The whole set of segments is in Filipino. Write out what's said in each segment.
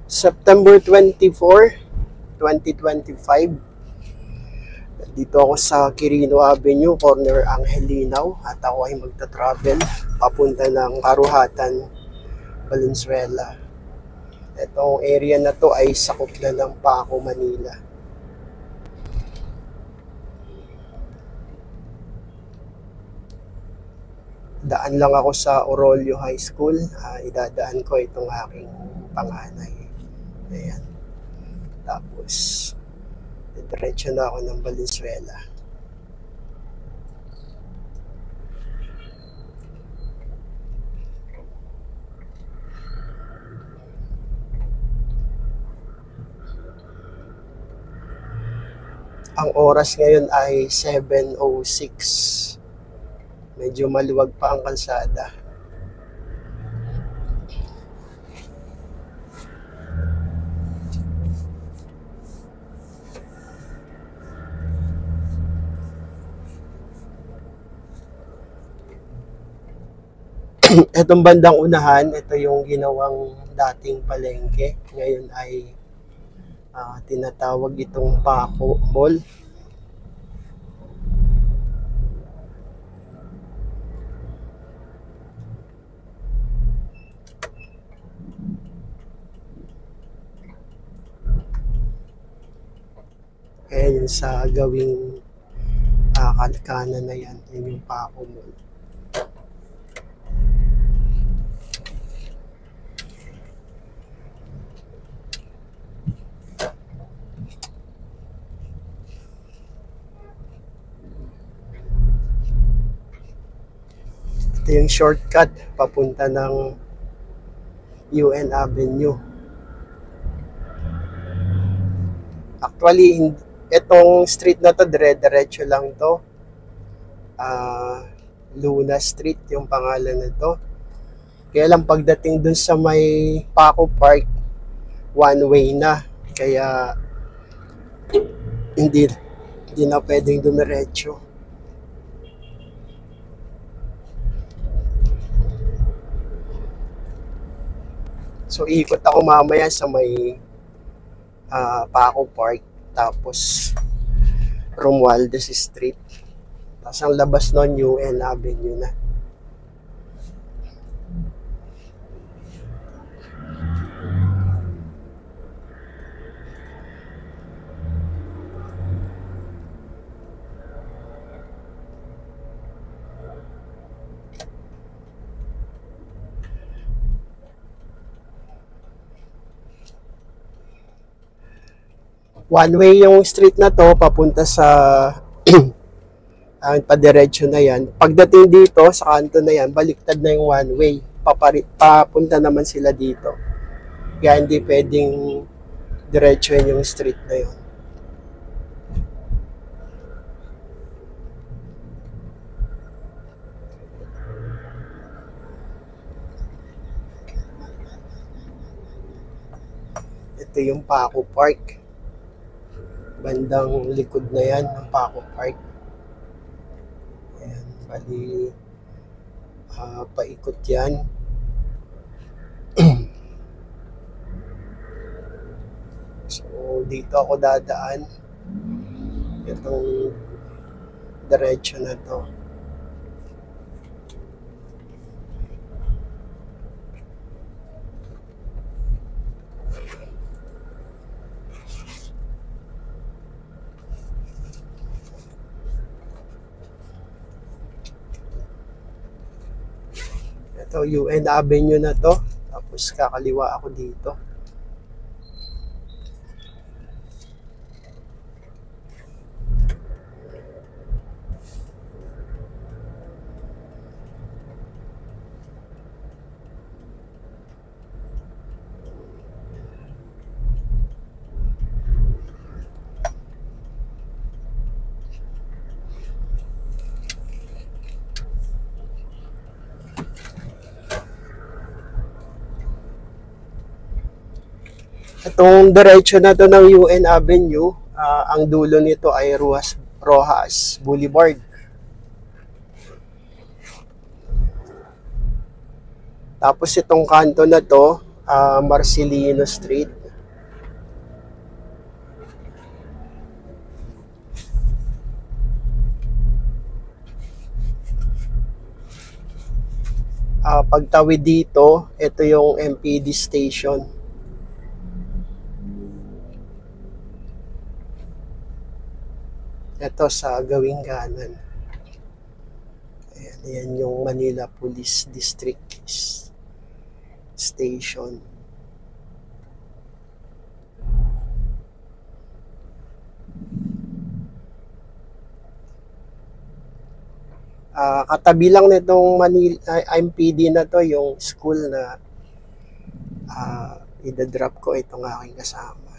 September 24, 2025. Dito ako sa Quirino Avenue, corner Angelinaw, at ako ay magta-travel papunta ng Karuhatan, Valenzuela. Itong area na to ay sakop na ng Paco, Manila. Daan lang ako sa Orolio High School. Idadaan ko itong aking panganay. Ayan. Tapos, diretso na ako ng Valenzuela. Ang oras ngayon ay 7:06. Medyo maluwag pa ang kalsada. Itong bandang unahan, ito yung ginawang dating palengke. Ngayon ay tinatawag itong Paco Mall. Ayan yung sa gawing kanan na yan. Yan yung Paco Mall. Ito yung shortcut papunta ng UN Avenue. Actually, itong street na to, dire-diretso lang to. Luna Street yung pangalan nito. Kaya lang pagdating dun sa may Paco Park, one way na. Kaya hindi na pwedeng dumiretso. So ikot ako mamaya sa may Paco Park, tapos Romualdez Street. Tapos ang labas nun, UN Avenue na. One way yung street na to papunta sa padiretso na yan. Pagdating dito sa kanto na yan, baliktad na yung one way. Papunta naman sila dito. Kaya hindi pwedeng diretso yung street na yun. Ito yung Paco Park. Bandang likod na yan ng Paco Park. Ayan, bali paikot yan. So dito ako dadaan. Itong diretso na to. Ito, UN Avenue na to. Tapos kakaliwa ako dito. Itong diretso na to ng UN Avenue, ang dulo nito ay Rojas Boulevard. Tapos itong kanto na to, Marcelino Street. Pagtawid dito, ito yung MPD station. Ito sa gawing kanan. Ayan, ayan yung Manila Police District Station. Katabi lang nitong Manila MPD na to yung school na idadrop ko itong aking kasama.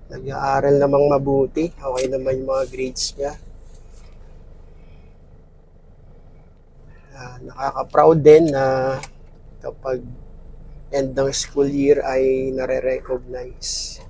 Nag-aaral namang mabuti. Okay naman yung mga grades niya. Nakaka-proud din na kapag end ng school year ay nare-recognize.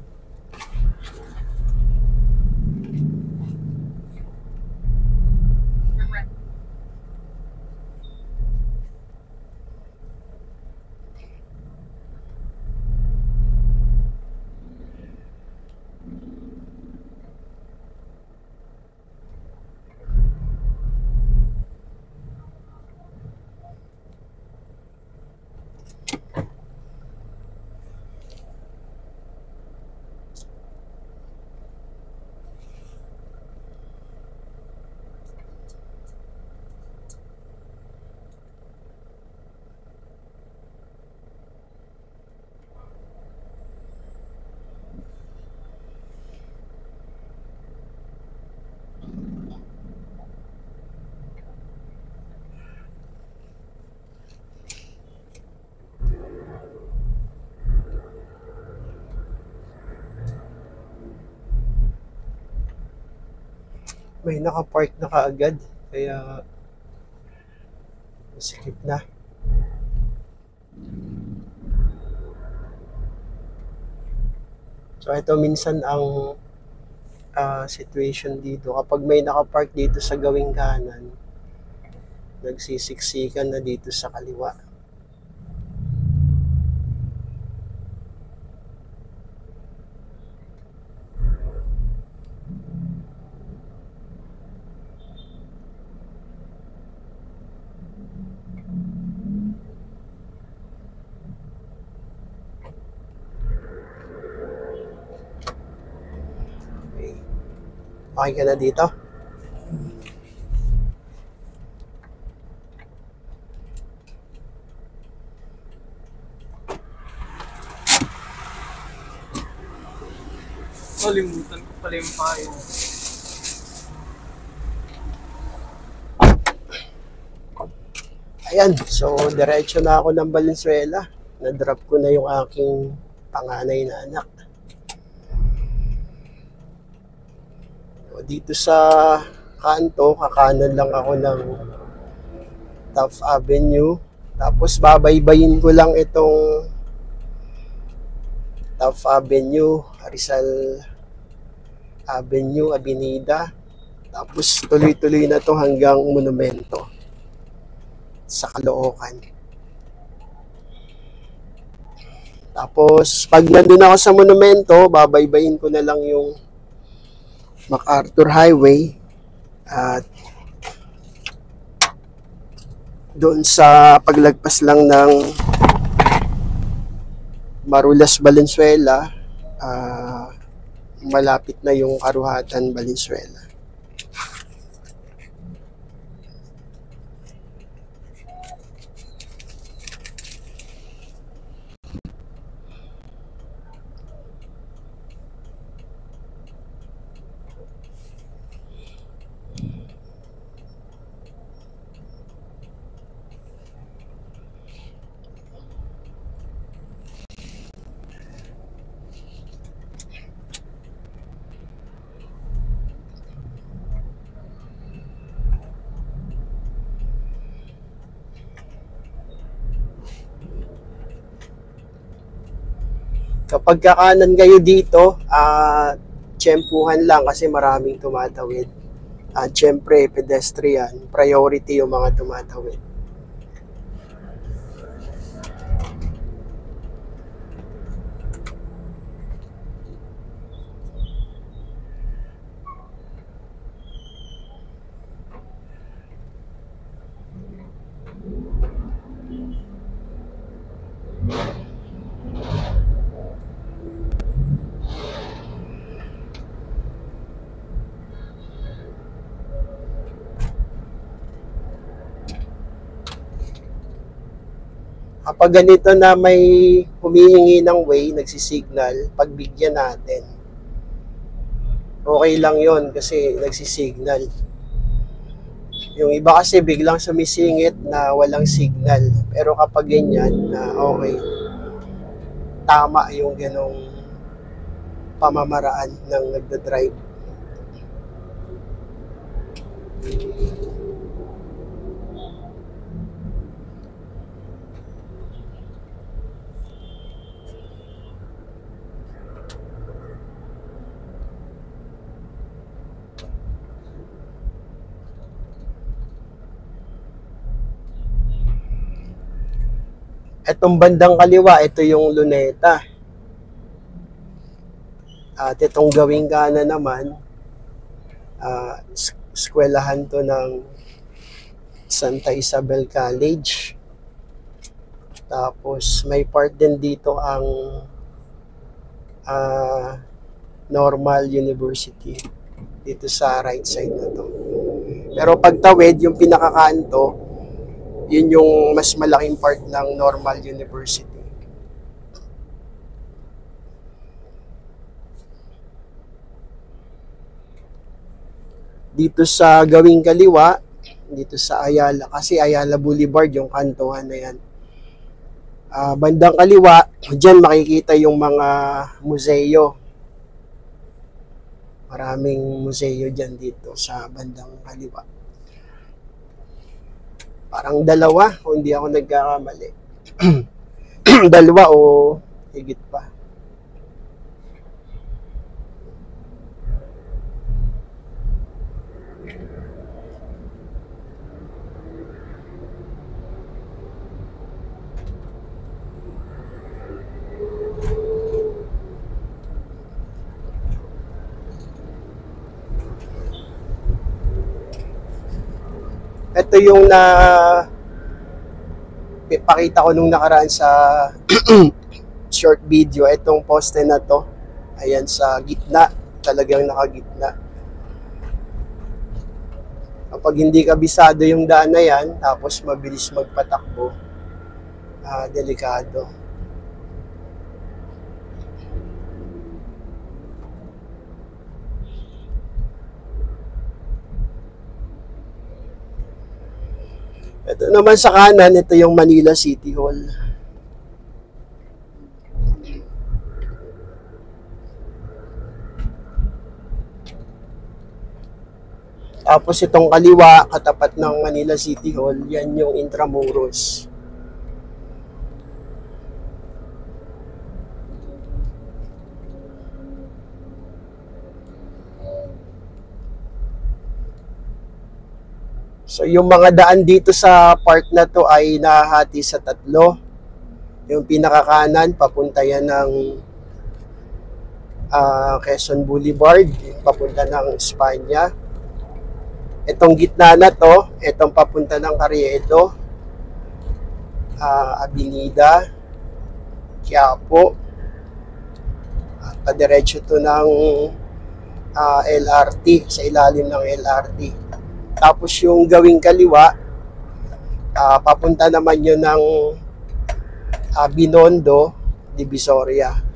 May nakapark na kaagad, kaya skip na. So ito minsan ang situation dito, kapag may nakapark dito sa gawing kanan, nagsisiksikan na dito sa kaliwa. Okay ka na dito? Kalimutan ko pala yung payo. Ayan, so diretso na ako ng Valenzuela. Na-drop ko na yung aking panganay na anak. Dito sa kanto, kakanan lang ako ng Taft Avenue. Tapos babaybayin ko lang itong Taft Avenue, Rizal Avenue, Avenida. Tapos tuloy-tuloy na to hanggang Monumento sa Caloocan. Tapos pag nandun ako sa Monumento, babaybayin ko na lang yung MacArthur Highway at doon sa paglagpas lang ng Marulas, Valenzuela, malapit na yung Karuhatan, Valenzuela. Kapag kakanan kayo dito, tiyempuhan lang kasi maraming tumatawid. At syempre, pedestrian, priority yung mga tumatawid. Kapag ganito na may humihingi ng way, nagsisignal, pagbigyan natin. Okay lang yon kasi nagsisignal. Yung iba kasi biglang sumisingit na walang signal. Pero kapag ganyan, na okay, tama yung ganong pamamaraan ng nagdadrive. Etong bandang kaliwa, ito yung Luneta. At itong gawing kanan naman, eskwelahan to ng Santa Isabel College. Tapos may part din dito ang Normal University dito sa right side na to. Pero pagtawid, yung pinakakanto, yun yung mas malaking part ng Normal University. Dito sa gawing kaliwa, dito sa Ayala, kasi Ayala Boulevard yung kantuhan na yan. Bandang kaliwa, dyan makikita yung mga museo. Maraming museo dyan dito sa bandang kaliwa. Parang dalawa, kung hindi ako nagkakamali. Dalawa o higit pa. Ito yung ipakita ko nung nakaraan sa short video. Itong poste na to, ayan sa gitna, talagang nakagitna. Kapag hindi kabisado yung daan na yan, tapos mabilis magpatakbo, delikado. Ito naman sa kanan, ito yung Manila City Hall. Tapos itong kaliwa, katapat ng Manila City Hall, yan yung Intramuros. So yung mga daan dito sa part na to ay nahati sa tatlo. Yung pinakakanan, papunta yan ng Quezon Boulevard, papunta ng Espanya. Itong gitna na to, itong papunta ng Carriedo, Avenida, Quiapo, padiretso to ng LRT, sa ilalim ng LRT. Tapos yung gawing kaliwa, papunta naman yun ng Binondo, Divisoria.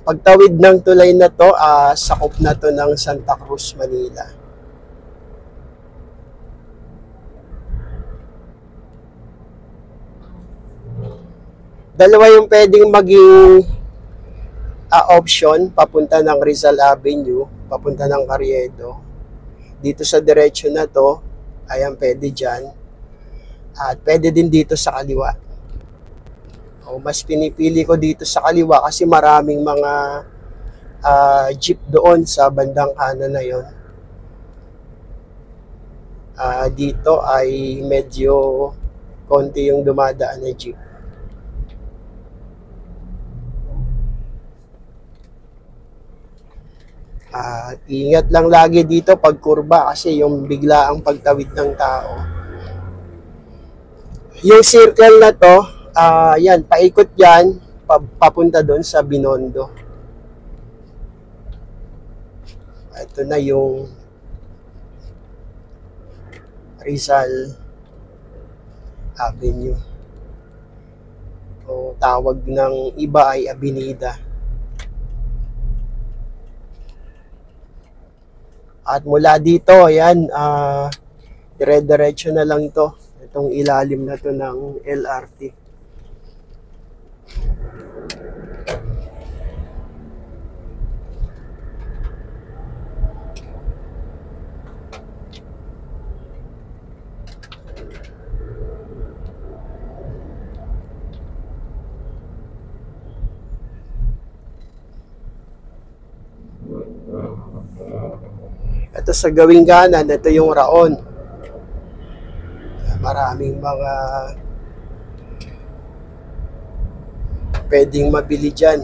Pagtawid ng tulay na to, sakop na to ng Santa Cruz, Manila. Dalawa yung pwedeng maging option papunta ng Rizal Avenue, papunta ng Carriedo. Dito sa diretsyo na to, ayan, pwede dyan. At pwede din dito sa kaliwa. Mas pinipili ko dito sa kaliwa kasi maraming mga jeep doon sa bandang kanan na yon. Dito ay medyo konti yung dumadaan na jeep. Ingat lang lagi dito pag kurba kasi yung biglaang pagtawid ng tao. Yung circle na to, yan, paikot yan, papunta doon sa Binondo. Ito na yung Rizal Avenue. O tawag ng iba ay Avenida. At mula dito, ayan, dire-diretso na lang ito. Itong ilalim na to ng LRT. Ito sa gawing kanan, ito yung Raon. Maraming mga pwedeng mabili dyan.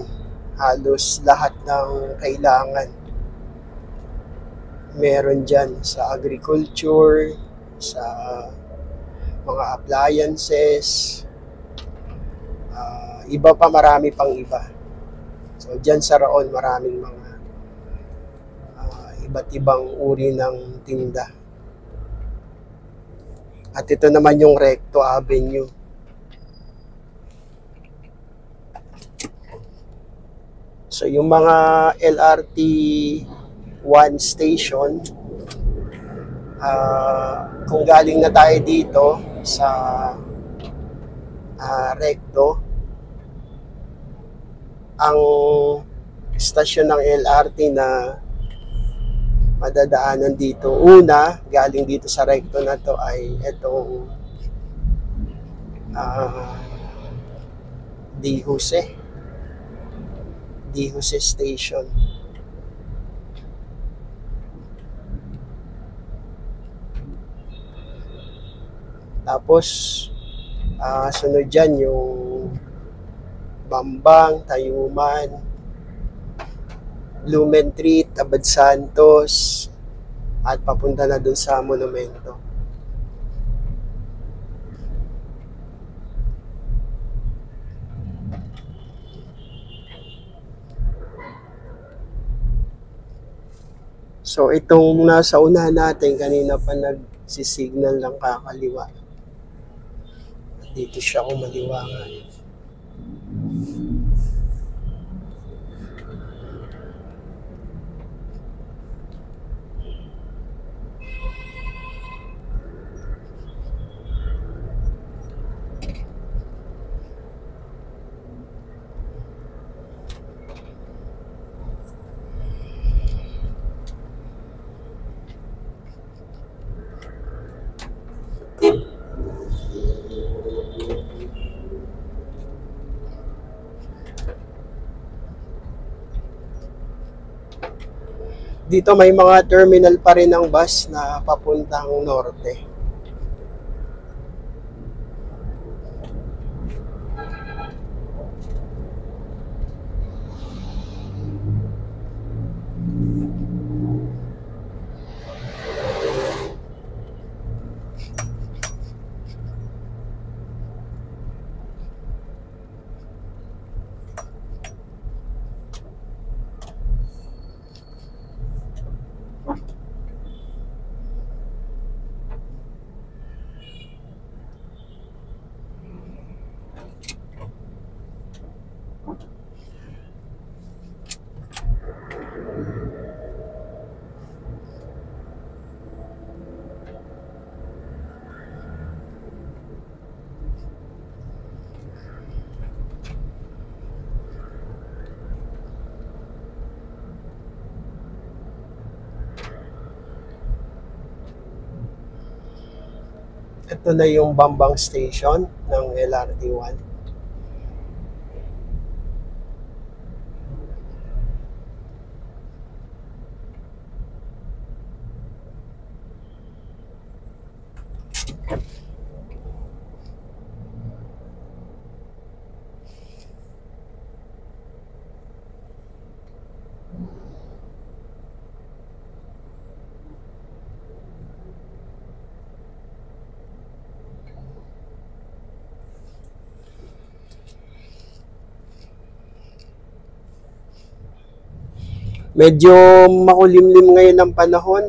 Halos lahat ng kailangan meron dyan sa agriculture, sa mga appliances, iba pa, marami pang iba. So dyan sa Raon, maraming mga iba't ibang uri ng tinda. At ito naman yung Recto Avenue. So yung mga LRT 1 station, kung galing na tayo dito sa Recto, ang stasyon ng LRT na madadaanan dito, una, galing dito sa Recto na to ay itong D. Jose Station. Tapos sunod dyan yung Bambang, Tayuman, Blumentritt, Abad Santos, at papunta na dun sa Monumento. So itong nasa una natin, kanina pa nagsisignal ng kakaliwa. Dito siya kumaliwa nga. Dito may mga terminal pa rin ng bus na papuntang norte. Ito na yung Bambang Station ng LRT1. Medyo makulimlim ngayon ang panahon.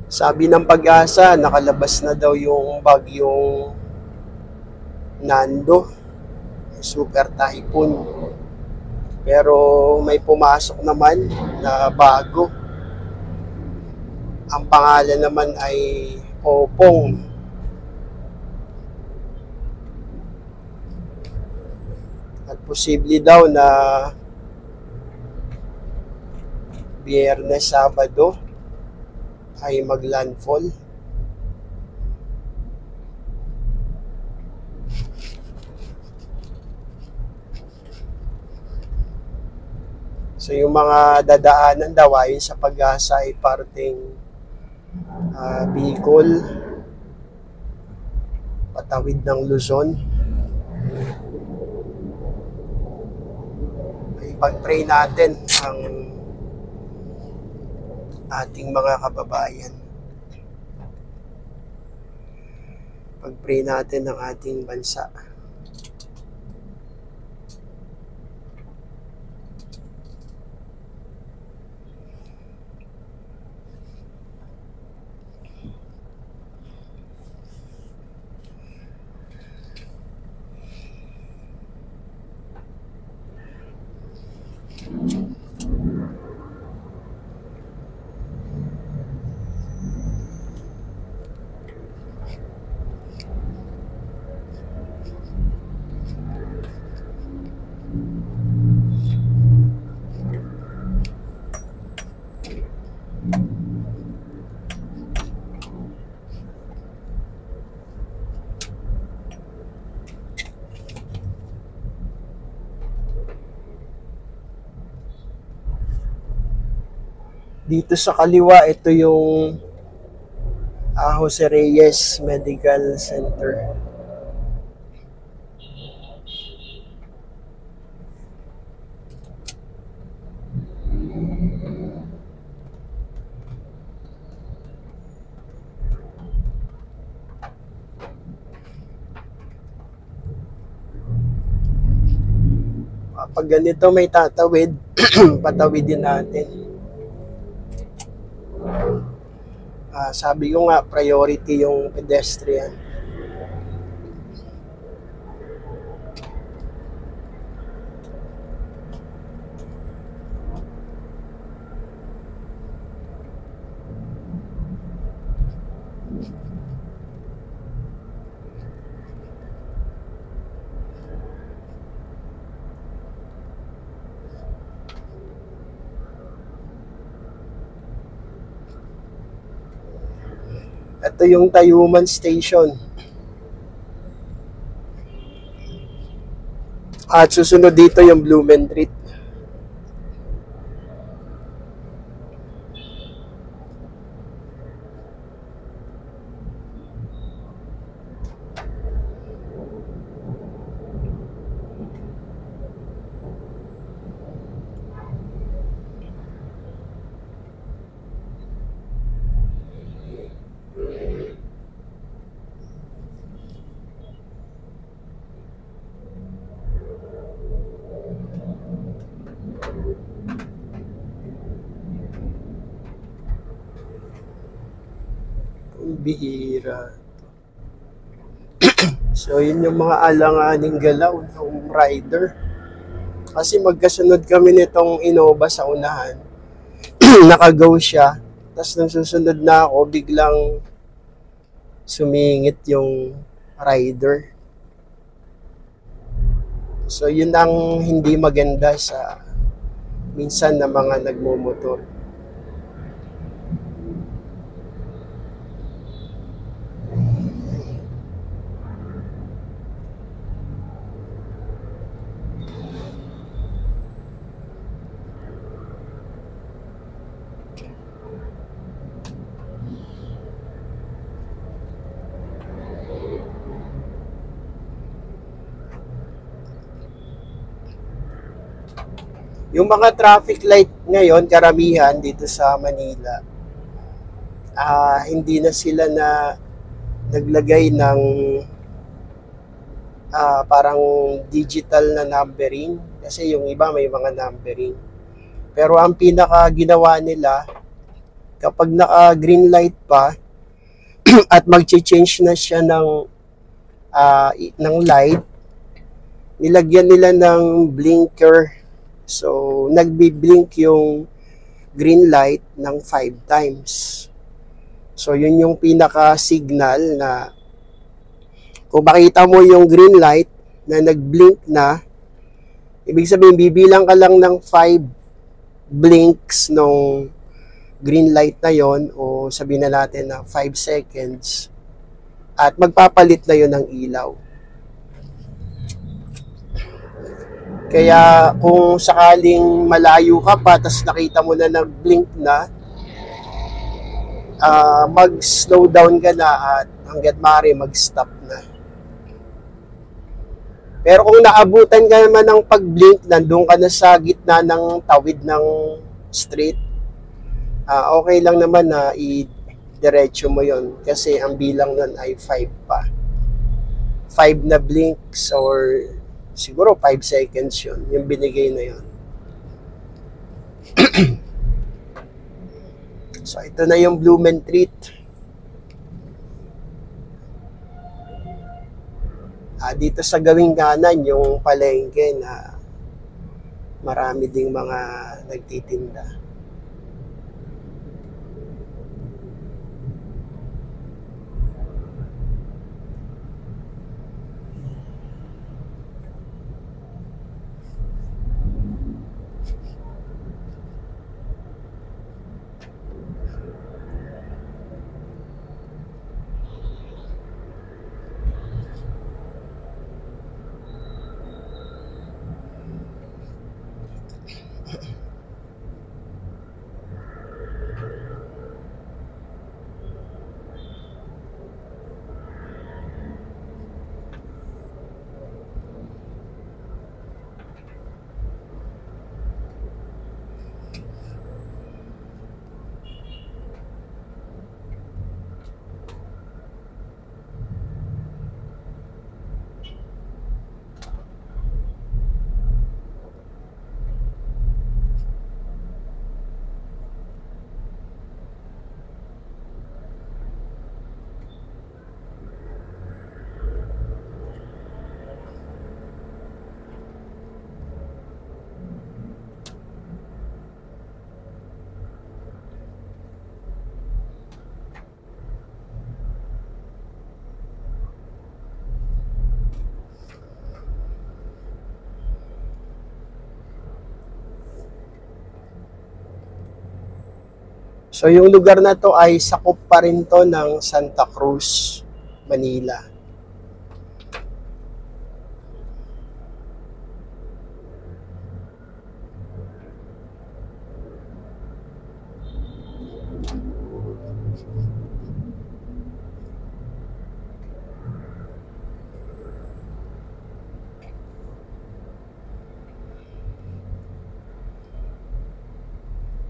Sabi ng Pag-asa, nakalabas na daw yung bagyong Nando, super typhoon. Pero may pumasok naman na bago. Ang pangalan naman ay Opong. At posible daw na Biyernes, Sabado ay maglandfall. So yung mga dadaanan daw ayon sa Pag-asa ay parting Bicol, patawid ng Luzon. Ay pag-pray natin ang ating mga kababayan. Pag-pray natin ang ating bansa. Dito sa kaliwa, ito yung Jose Reyes Medical Center. Pag ganito may tatawid, patawidin natin. Sabi ko nga, priority yung pedestrian. Ito yung Tayuman Station. At susunod dito yung Blumentritt. Bihira. So yun yung mga alanganing galaw ng rider. Kasi magkasunod kami nitong Innova sa unahan. Nakagaw siya. Tapos nung susunod na ako, biglang sumingit yung rider. So yun ang hindi maganda sa minsan na mga nagmumotor. Yung mga traffic light ngayon, karamihan dito sa Manila, hindi na sila na naglagay ng parang digital na numbering. Kasi yung iba may mga numbering. Pero ang pinaka ginawa nila, kapag naka-green light pa, at mag-change na siya ng light, nilagyan nila ng blinker. So, nagbi-blink yung green light ng 5 times. So, yun yung pinaka-signal na kung makita mo yung green light na nag-blink na, ibig sabihin, bibilang ka lang ng 5 blinks nung green light na yon, o sabihin na natin na 5 seconds, at magpapalit na yon ng ilaw. Kaya kung sakaling malayo ka pa, tapos nakita mo na nag-blink na, mag-slow down ka na at hanggat maaari mag-stop na. Pero kung naabutan ka naman ng pag-blink, nandun ka na sa gitna ng tawid ng street, okay lang naman na i-diretso mo yon kasi ang bilang nun ay 5 pa. 5 na blinks or siguro 5 seconds yun, yung binigay na yun. So, ito na yung Blumentritt. Dito sa gawing kanan, yung palengke na marami ding mga nagtitinda. So, yung lugar na to ay sakop pa rin to ng Santa Cruz, Manila.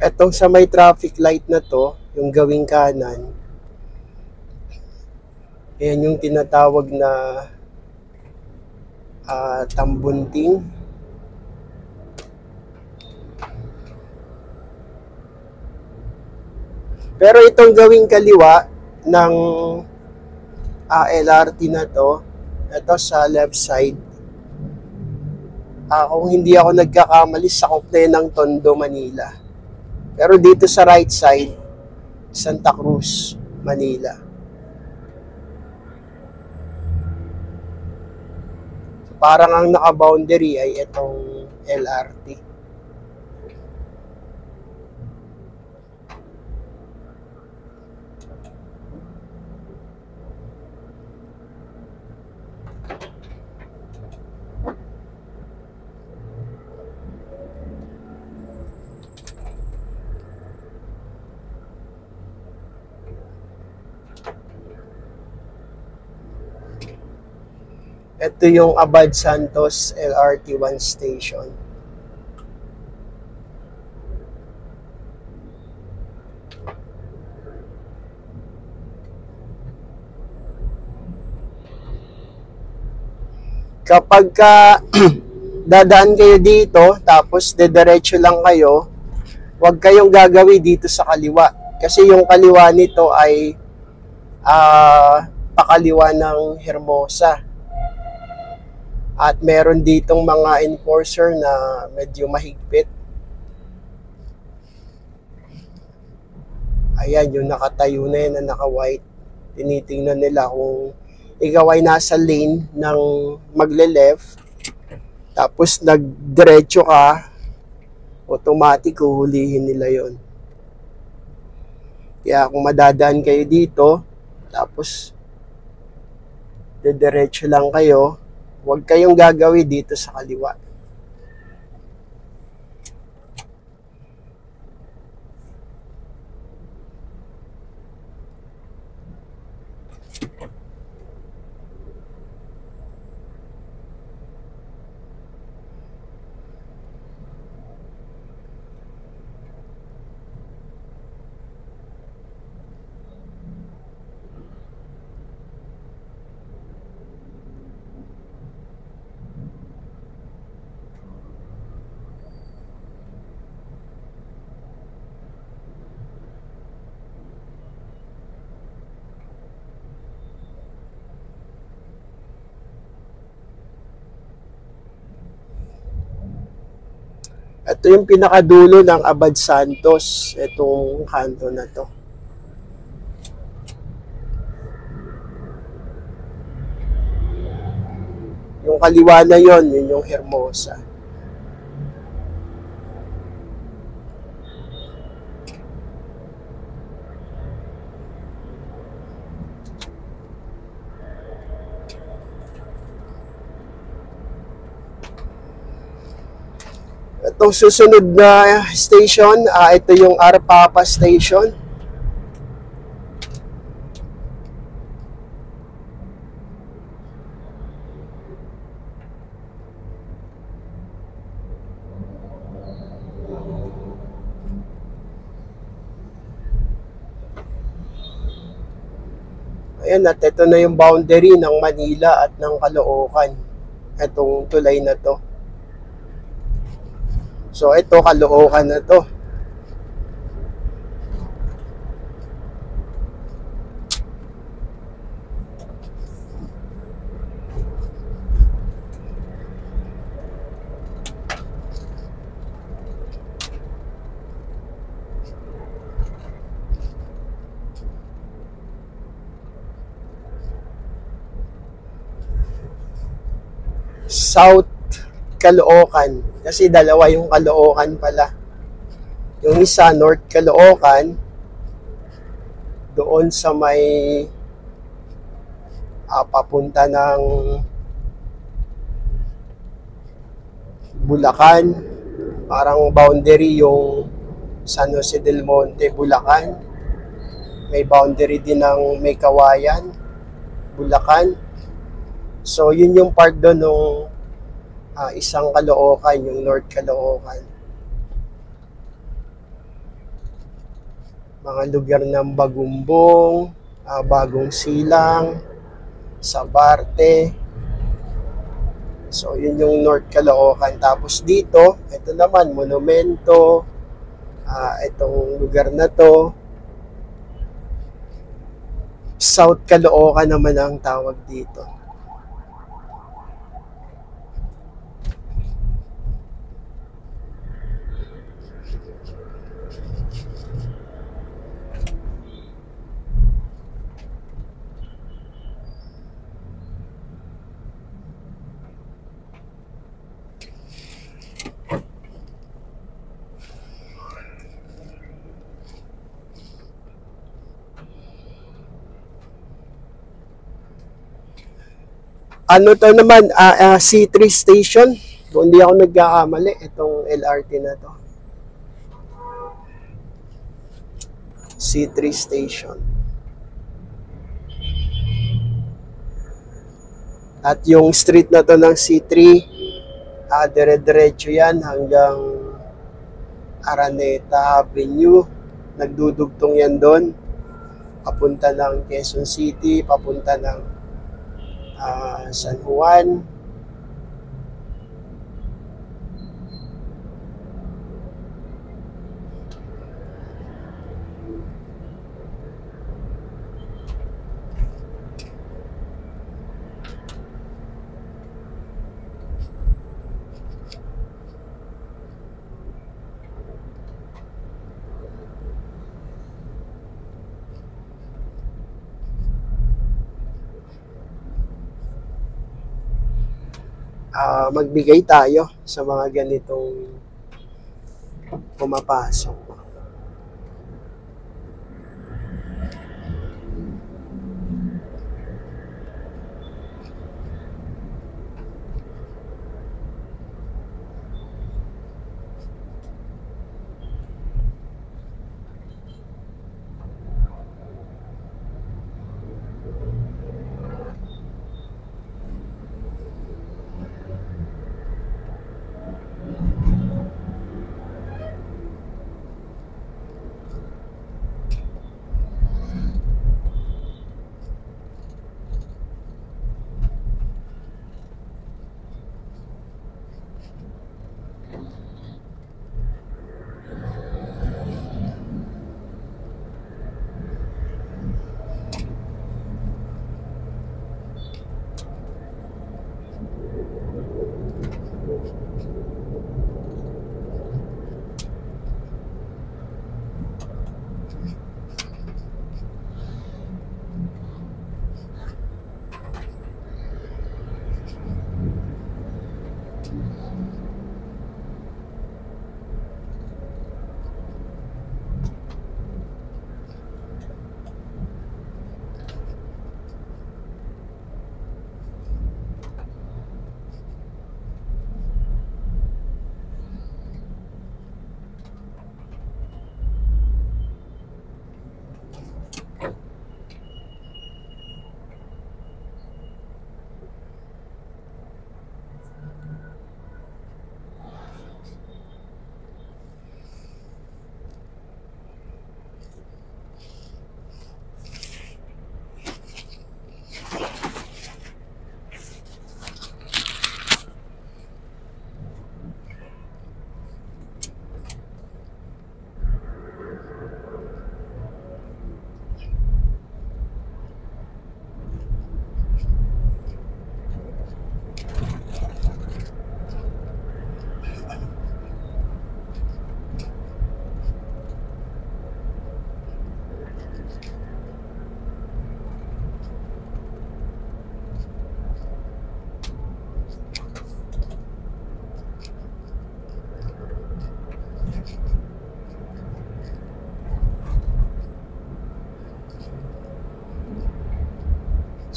Etong sa may traffic light na to, yung gawing kanan, ayan yung tinatawag na Tambunting. Pero itong gawing kaliwa ng LRT na to, ito sa left side, kung hindi ako nagkakamali, sakop na yun ng Tondo, Manila. Pero dito sa right side, Santa Cruz, Manila. So, parang ang naka-boundary ay itong LRT. Ito yung Abad Santos LRT 1 station. Kapag dadaan kayo dito, tapos dediretso lang kayo, huwag kayong gagawin dito sa kaliwa. Kasi yung kaliwa nito ay pakaliwa ng Hermosa. At meron ditong mga enforcer na medyo mahigpit. Ayan, yung nakatayo na yun na naka-white. Tinitingnan nila kung ikaw ay nasa lane ng magle-left, tapos nagdiretso ka, automatic huhulihin nila yon. Kaya kung madadaan kayo dito, tapos diretso lang kayo, huwag kayong gagawin dito sa kaliwa. Ito yung pinakadulo ng Abad Santos, itong kanto na to. Yung kaliwa na yon, yun yung Hermosa. Itong susunod na station, ito yung Arpapa Station. Ayan, at ito na yung boundary ng Manila at ng Caloocan. Itong tulay na to. So, ito, Caloocan na to. South Caloocan. Kasi dalawa yung Caloocan pala. Yung isa, North Caloocan, doon sa may papunta ng Bulacan. Parang boundary yung San Jose del Monte, Bulacan. May boundary din ng May Kawayan, Bulacan. So, yun yung part doon ng isang Caloocan, yung North Caloocan. Mga lugar ng Bagumbong, Bagong Silang, Sabarte. So, yun yung North Caloocan. Tapos dito, ito naman, Monumento. Itong lugar na to, South Caloocan naman ang tawag dito. Ano to naman, C3 station. Kung hindi ako nagkakamali, itong LRT na to. C3 station. At yung street na to ng C3, dire-diretso yan hanggang Araneta Avenue. Nagdudugtong yan doon. Papunta ng Quezon City, papunta ng San Juan. magbigay tayo sa mga ganitong pumapasok.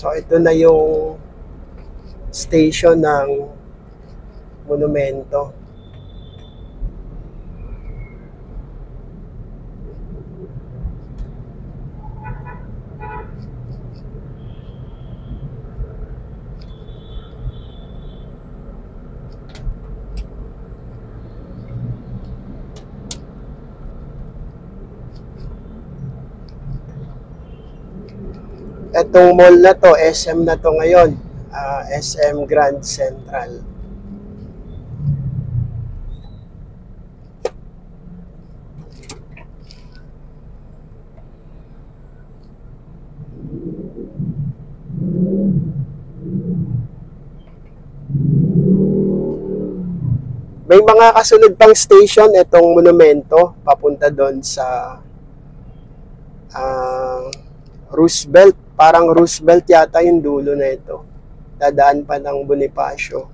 So ito na yung station ng monumento. Etong mall na to, SM na to ngayon, SM Grand Central. May mga kasunod pang station itong monumento papunta doon sa Roosevelt. Parang Roosevelt yata yung dulo na ito. Dadaan pa ng Bonifacio.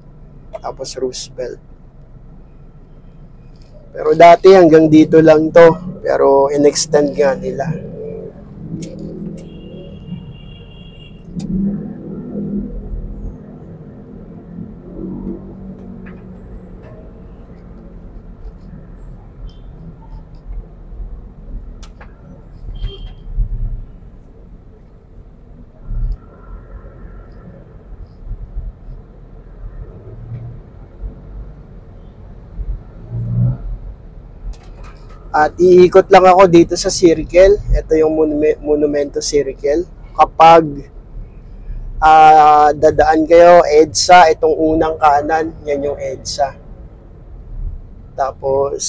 Tapos Roosevelt. Pero dati hanggang dito lang to. Pero in-extend nga nila. At iikot lang ako dito sa circle. Ito yung Monumento Circle. Kapag dadaan kayo, EDSA, itong unang kanan, yan yung EDSA. Tapos,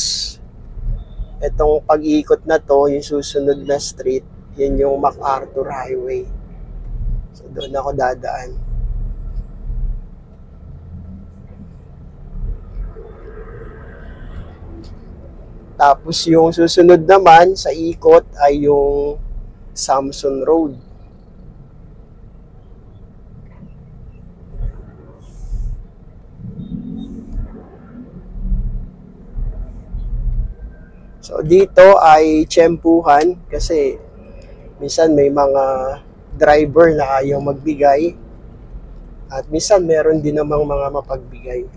itong pag-iikot na to, yung susunod na street, yan yung MacArthur Highway. So, doon ako dadaan. Tapos yung susunod naman sa ikot ay yung Samson Road. So dito ay tiyempuhan kasi minsan may mga driver na ayaw magbigay at minsan meron din namang mga mapagbigay.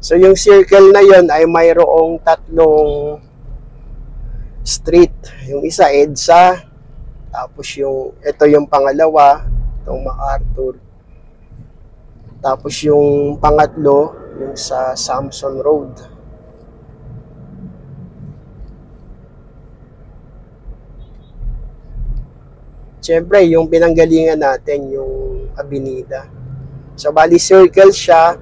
So yung circle na yon ay mayroong tatlong street. Yung isa EDSA, tapos ito yung pangalawa, itong MacArthur. Tapos yung pangatlo, yung sa Samson Road. Siyempre, yung pinanggalingan natin, yung Avenida. So, bali circle siya.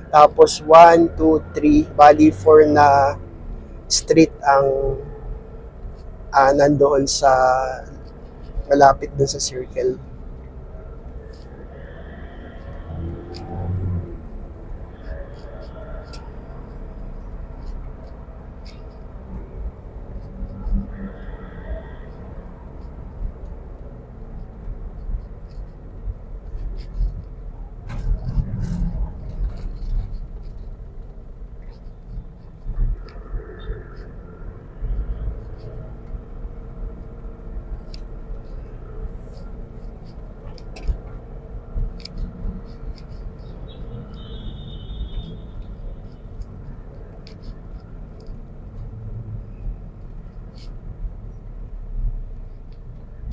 Tapos 1, 2, 3, bali 4 na street ang nandoon sa malapit dun sa circle.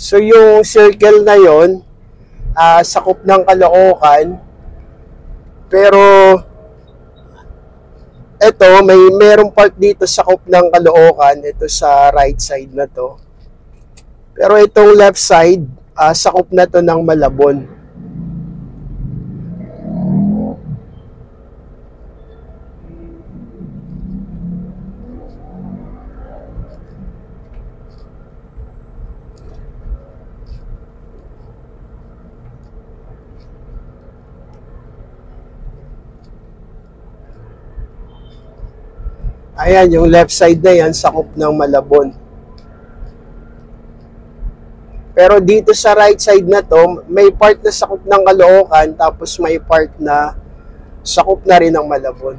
So yung circle na yon, sakop ng Caloocan, pero ito merong part dito sakop ng Caloocan, ito sa right side na to. Pero itong left side, sakop na to ng Malabon. Ayan, yung left side na yan, sakop ng Malabon. Pero dito sa right side na to, may part na sakop ng Caloocan, tapos may part na sakop na rin ng Malabon.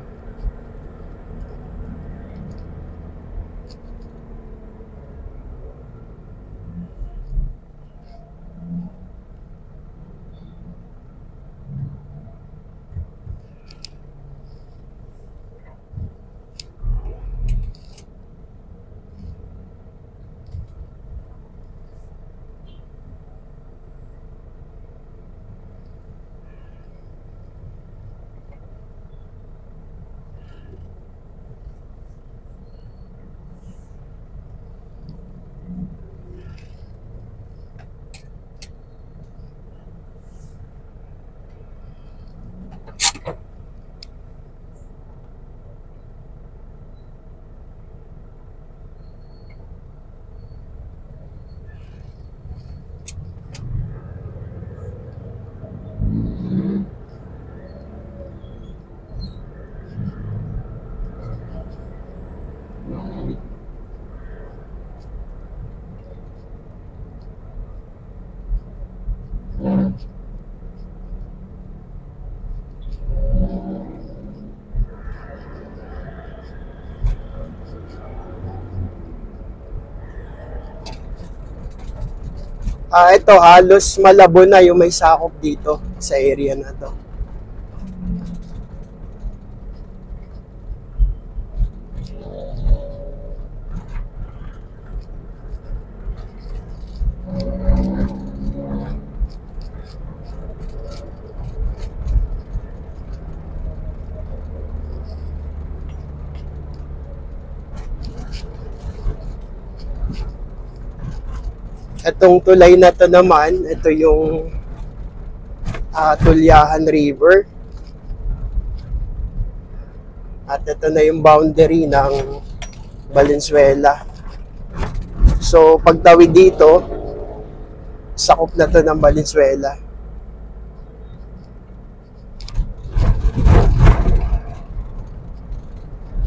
Ito halos Malabon na yung may sakop dito sa area na to. Itong tulay na to naman, ito yung Tulyahan River. At ito na yung boundary ng Valenzuela. So, pagtawid dito, sakop na to ng Valenzuela.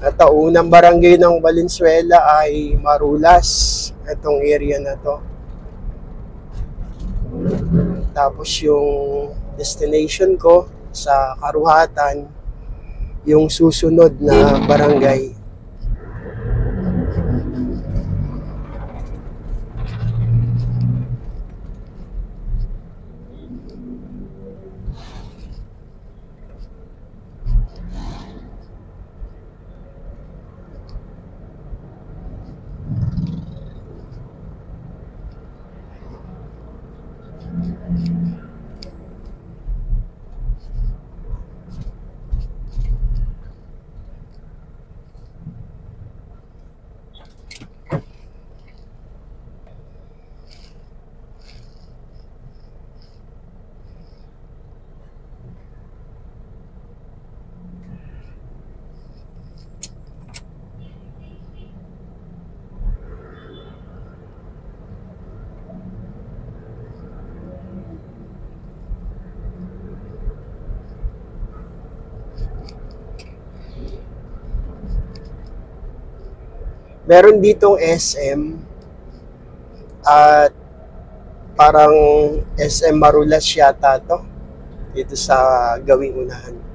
At ang unang barangay ng Valenzuela ay Marulas. Itong area na to. Tapos yung destination ko sa Karuhatan, yung susunod na barangay. Meron ditong SM at parang SM Marulas yata to dito sa Gawing Unahan.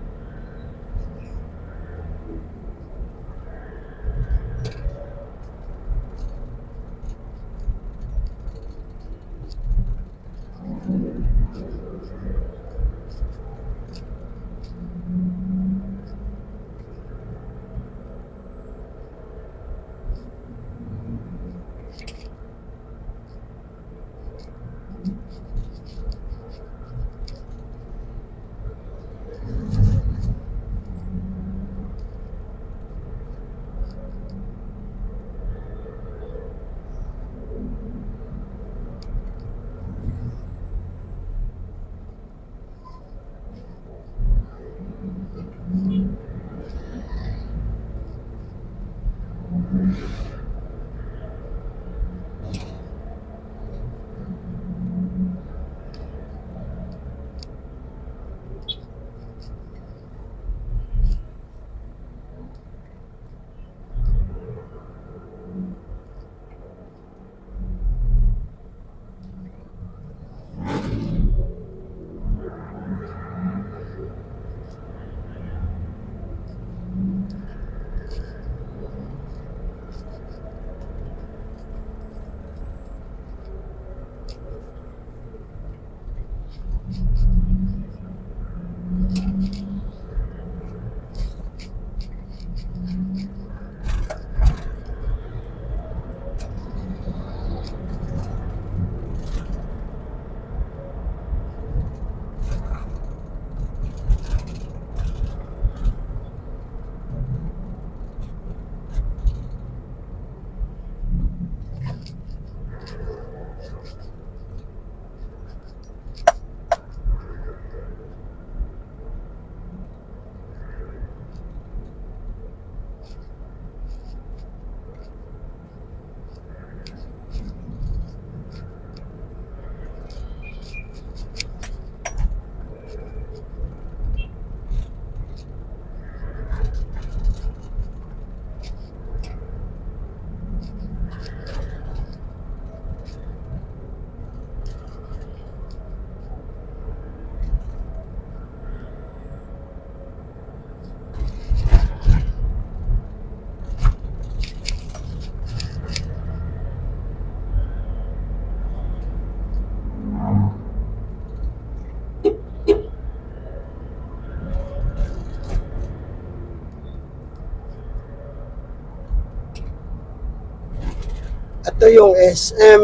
Ito yung SM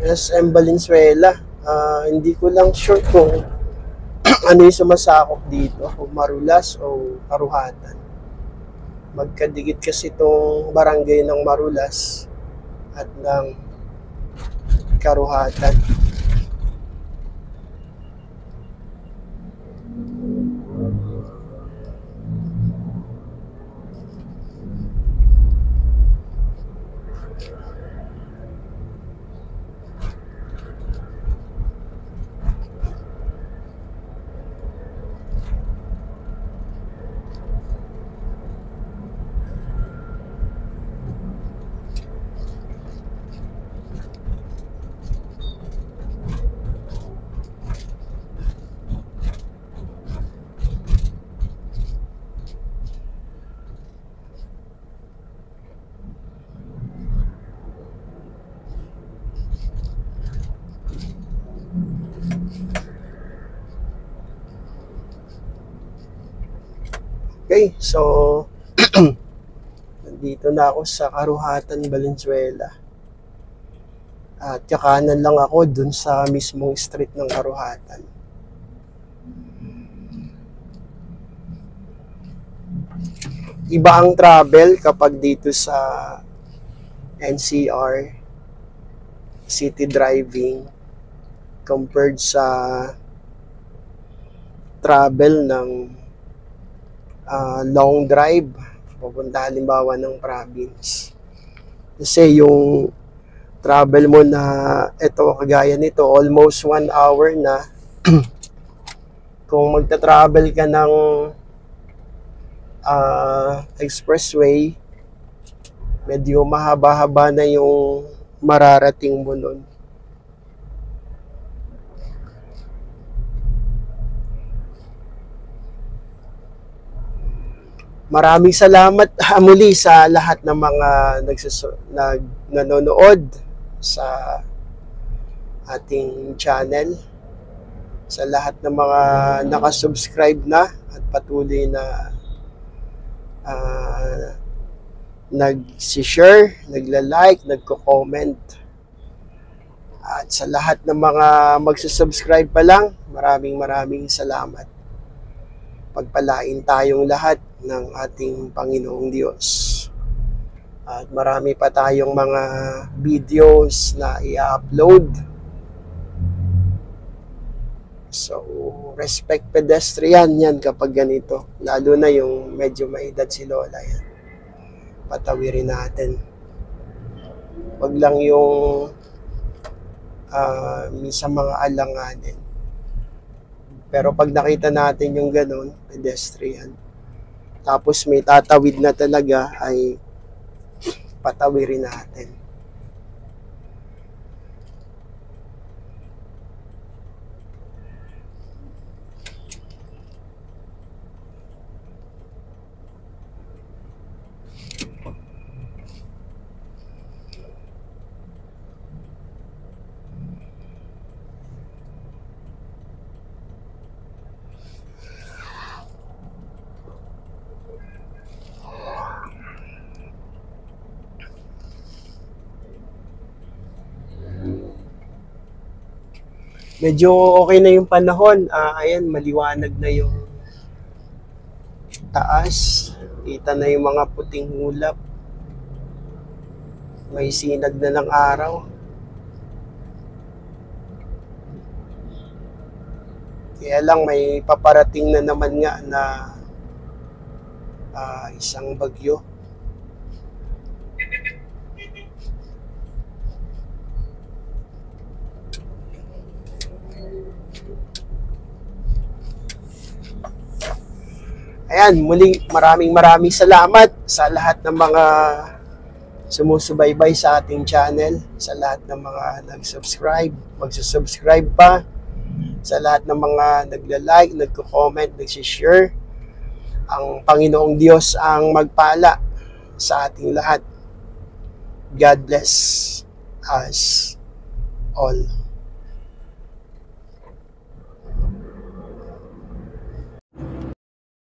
SM Valenzuela. Hindi ko lang sure kung ano yung sumasakop dito, kung Marulas o Karuhatan. Magkadikit kasi itong barangay ng Marulas at ng Karuhatan. Okay, so nandito na ako sa Karuhatan, Valenzuela. At kakanan lang ako dun sa mismong street ng Karuhatan. Iba ang travel kapag dito sa NCR, city driving, compared sa travel ng long drive pupunta halimbawa ng province. Kasi yung travel mo na ito kagaya nito almost 1 hour na kung magta-travel ka ng expressway, medyo mahaba-haba na yung mararating mo nun. Maraming salamat muli sa lahat ng mga nanonood sa ating channel, sa lahat ng mga nakasubscribe na at patuloy na nag-share, nagla-like, nagko-comment. At sa lahat ng mga magsusubscribe pa lang, maraming salamat. Pagpalain tayong lahat ng ating Panginoong Diyos. At marami pa tayong mga videos na i-upload. So, respect pedestrian yan kapag ganito. Lalo na yung medyo may edad si Lola yan. Patawirin natin. Wag lang yung minsan mga alanganin. Pero pag nakita natin yung ganun, pedestrian, tapos may tatawid na talaga, ay patawirin natin. Medyo okay na yung panahon. Ayan, maliwanag na yung taas. Kita na yung mga puting ulap. May sinag na ng araw. Kaya lang may paparating na naman nga na isang bagyo. Ayan, muli maraming salamat sa lahat ng mga sumusubaybay sa ating channel, sa lahat ng mga nag-subscribe, magsusubscribe pa, sa lahat ng mga nagla-like, nagko-comment, nag-share. Ang Panginoong Diyos ang magpala sa ating lahat. God bless us all.